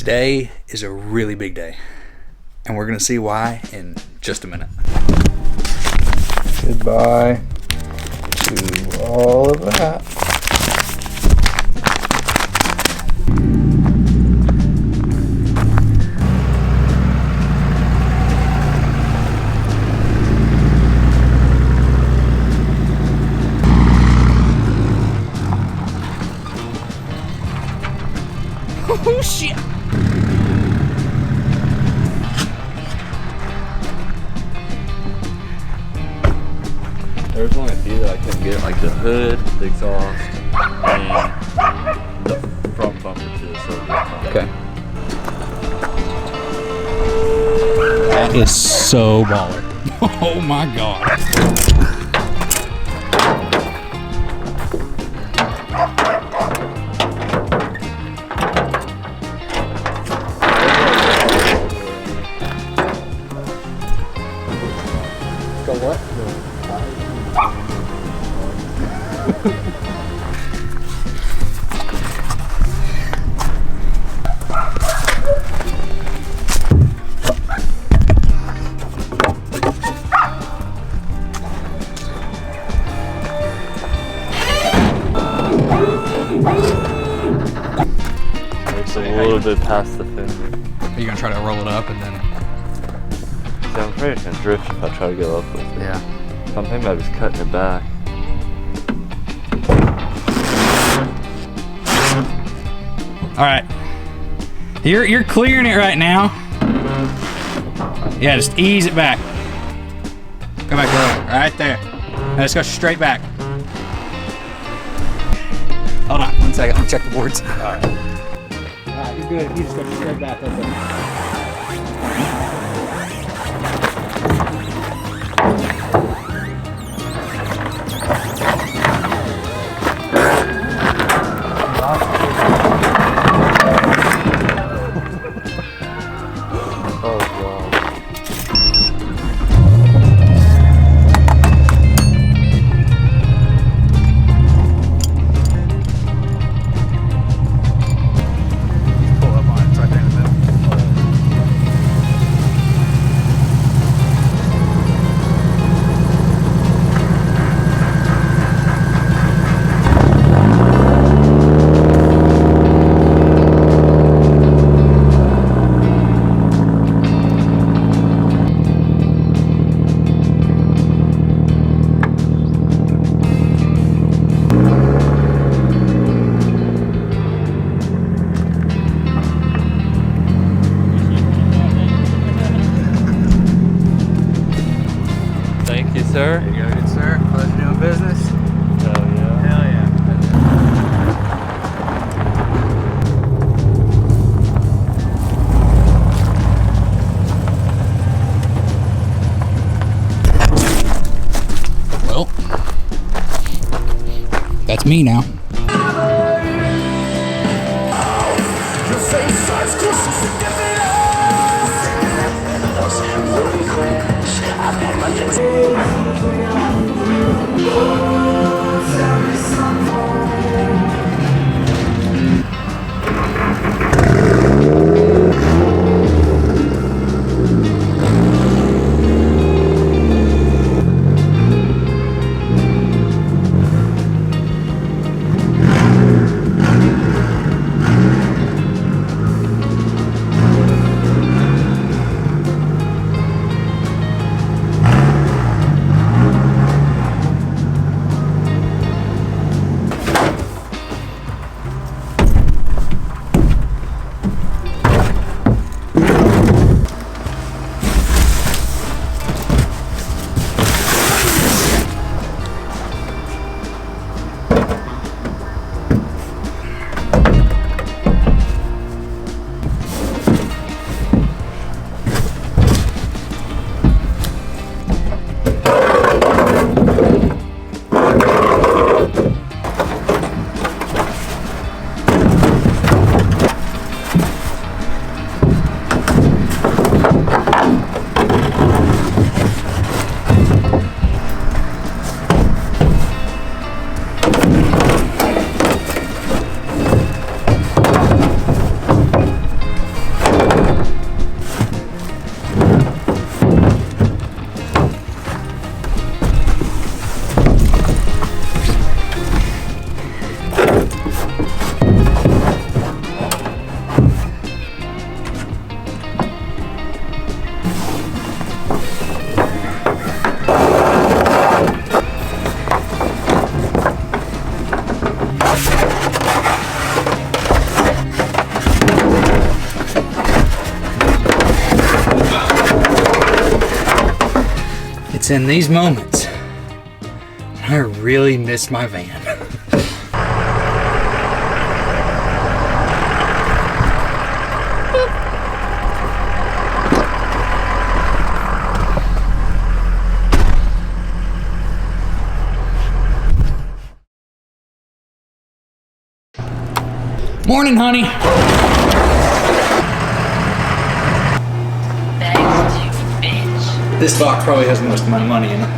Today is a really big day, and we're going to see why in just a minute. Goodbye to all of that. Oh shit! There was only a few that I couldn't get, like the hood, the exhaust, and the front bumper to the Soleil. Okay. That is so baller. Oh my god. Go what? It's a little bit past the fender. Are you gonna try to roll it up and then? See, I'm afraid it's gonna drift if I try to go up with it. Yeah. So I'm thinking about just cutting it back. All right. You're clearing it right now. Yeah, just ease it back. Go back lower, right there. Now just go straight back. Hold on, 1 second. Let me check the boards. All right. Alright, you're good. You just go straight back. That's it. Oh god. Pull up on it. It's right there in the middle. Thank you, sir. There you go, good sir. Pleasure doing business. Hell yeah. Hell yeah. Well, that's me now. in these moments I really miss my van. Morning, honey. BAXDEW, bitch. This box probably has most of my money in it.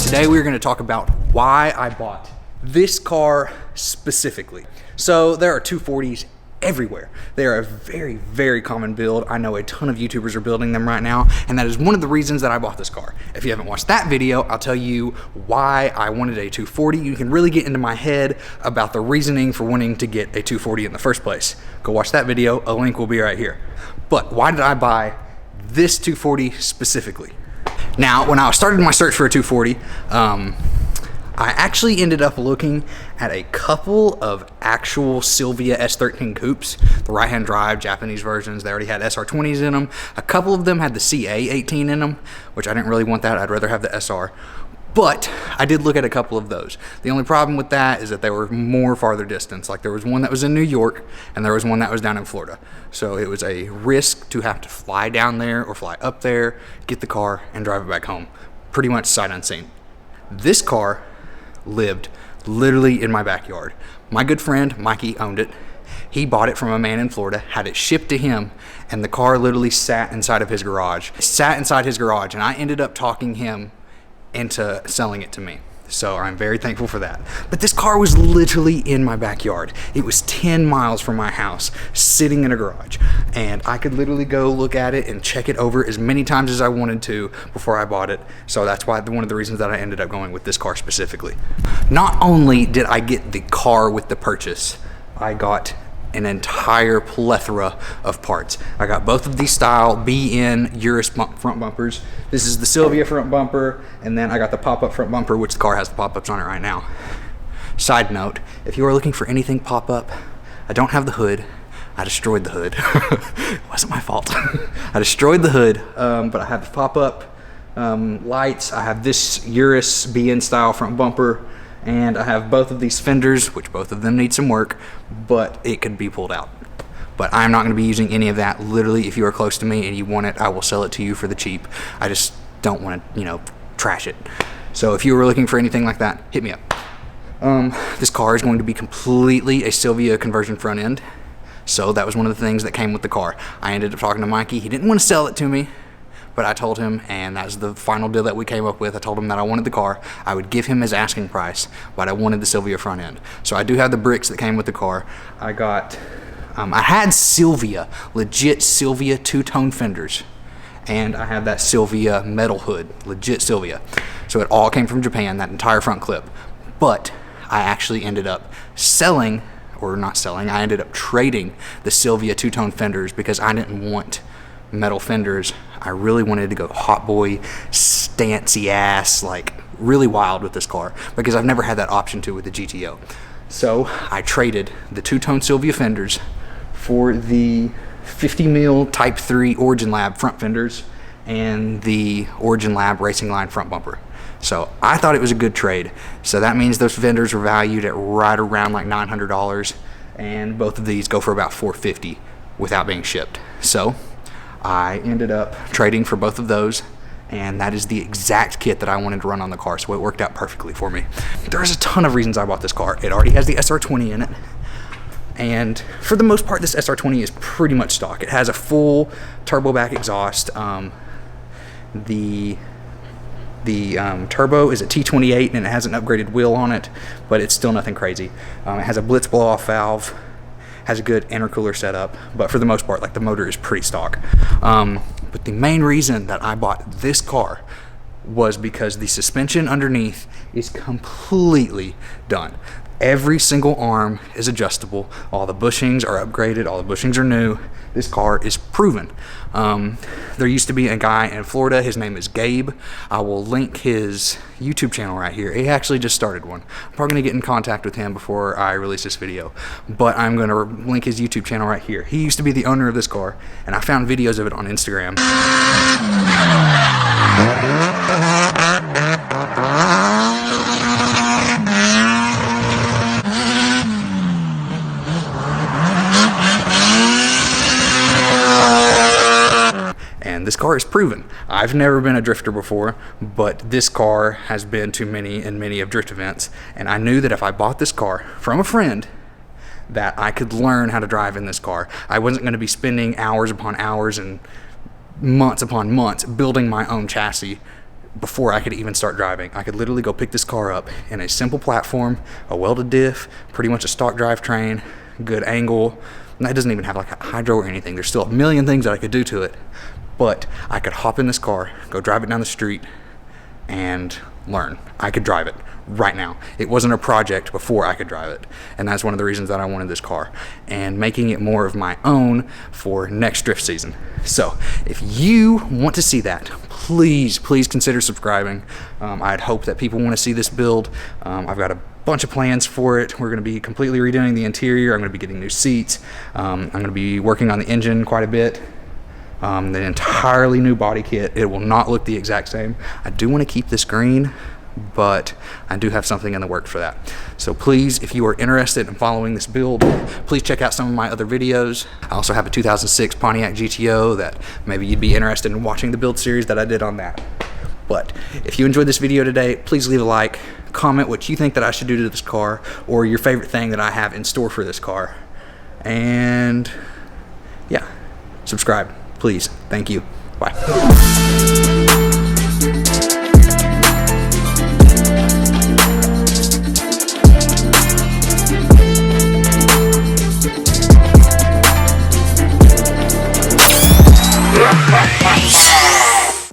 Today we're going to talk about why I bought this car specifically. So there are 240s everywhere. They are a very, very common build. I know a ton of YouTubers are building them right now, and that is one of the reasons that I bought this car. If you haven't watched that video, I'll tell you why I wanted a 240. You can really get into my head about the reasoning for wanting to get a 240 in the first place. Go watch that video. A link will be right here. But why did I buy this 240 specifically? Now, when I started my search for a 240, I actually ended up looking at a couple of actual Silvia S13 coupes, the right-hand drive Japanese versions. They already had SR20s in them. A couple of them had the CA18 in them, which I didn't really want that. I'd rather have the SR. But I did look at a couple of those. The only problem with that is that they were more farther distance. Like there was one that was in New York and there was one that was down in Florida. So it was a risk to have to fly down there or fly up there, get the car and drive it back home. Pretty much sight unseen. This car lived literally in my backyard. My good friend Mikey owned it. He bought it from a man in Florida, had it shipped to him, and the car literally sat inside of his garage. It sat inside his garage, and I ended up talking him into selling it to me. So I'm very thankful for that. But this car was literally in my backyard. It was 10 miles from my house, sitting in a garage. And I could literally go look at it and check it over as many times as I wanted to before I bought it. So that's why one of the reasons that I ended up going with this car specifically. Not only did I get the car with the purchase, I got an entire plethora of parts. I got both of these style BN Urus front bumpers. This is the Silvia front bumper, and then I got the pop-up front bumper, which the car has the pop-ups on it right now. Side note, if you are looking for anything pop-up, I don't have the hood. I destroyed the hood. It wasn't my fault. I destroyed the hood, but I have the pop-up lights. I have this Urus BN style front bumper, and I have both of these fenders, which both of them need some work, but it could be pulled out. But I'm not going to be using any of that. Literally, if you are close to me and you want it, I will sell it to you for the cheap. I just don't want to, trash it. So if you were looking for anything like that, hit me up. This car is going to be completely a Silvia conversion front end. So that was one of the things that came with the car. I ended up talking to Mikey. He didn't want to sell it to me, but I told him, and that's the final deal that we came up with. I told him that I wanted the car. I would give him his asking price, but I wanted the Silvia front end. So I do have the bricks that came with the car. I had Silvia, legit Silvia two-tone fenders, and I have that Silvia metal hood, legit Silvia. So it all came from Japan, that entire front clip. But I actually ended up I ended up trading the Silvia two-tone fenders because I didn't want metal fenders. I really wanted to go hot boy, stancy ass, like really wild with this car because I've never had that option to with the GTO. So I traded the two-tone Silvia fenders for the 50 mil Type 3 Origin Lab front fenders and the Origin Lab Racing Line front bumper. So I thought it was a good trade. So that means those fenders were valued at right around like $900. and both of these go for about $450 without being shipped. So I ended up trading for both of those, and that is the exact kit that I wanted to run on the car, so it worked out perfectly for me. There's a ton of reasons I bought this car. It already has the SR20 in it, and for the most part this SR20 is pretty much stock. It has a full turbo back exhaust. The turbo is a T28 and it has an upgraded wheel on it, but it's still nothing crazy. It has a blitz blow-off valve, has a good intercooler setup, but for the most part, like, the motor is pretty stock. But the main reason that I bought this car was because the suspension underneath is completely done. Every single arm is adjustable. All the bushings are upgraded. All the bushings are new. This car is proven. There used to be a guy in Florida. His name is Gabe. I will link his YouTube channel right here. He actually just started one. I'm probably going to get in contact with him before I release this video, but I'm going to link his YouTube channel right here. He used to be the owner of this car, and I found videos of it on Instagram. And this car is proven. I've never been a drifter before, but this car has been to many and many of drift events, and I knew that if I bought this car from a friend, that I could learn how to drive in this car. I wasn't going to be spending hours upon hours and months upon months building my own chassis before I could even start driving. I could literally go pick this car up in a simple platform, a welded diff, pretty much a stock drivetrain, good angle. And that doesn't even have like a hydro or anything. There's still a million things that I could do to it, but I could hop in this car, go drive it down the street, and learn. I could drive it right now. It wasn't a project before I could drive it, and that's one of the reasons that I wanted this car, and making it more of my own for next drift season. So if you want to see that, please consider subscribing. I'd hope that people want to see this build. I've got a bunch of plans for it. We're going to be completely redoing the interior. I'm going to be getting new seats. I'm going to be working on the engine quite a bit. The entirely new body kit. It will not look the exact same. I do want to keep this green, but I do have something in the works for that. So please, if you are interested in following this build, please check out some of my other videos. I also have a 2006 Pontiac GTO that maybe you'd be interested in watching the build series that I did on that. But if you enjoyed this video today, please leave a like, comment what you think that I should do to this car, or your favorite thing that I have in store for this car. And yeah, subscribe, please. Thank you. Bye.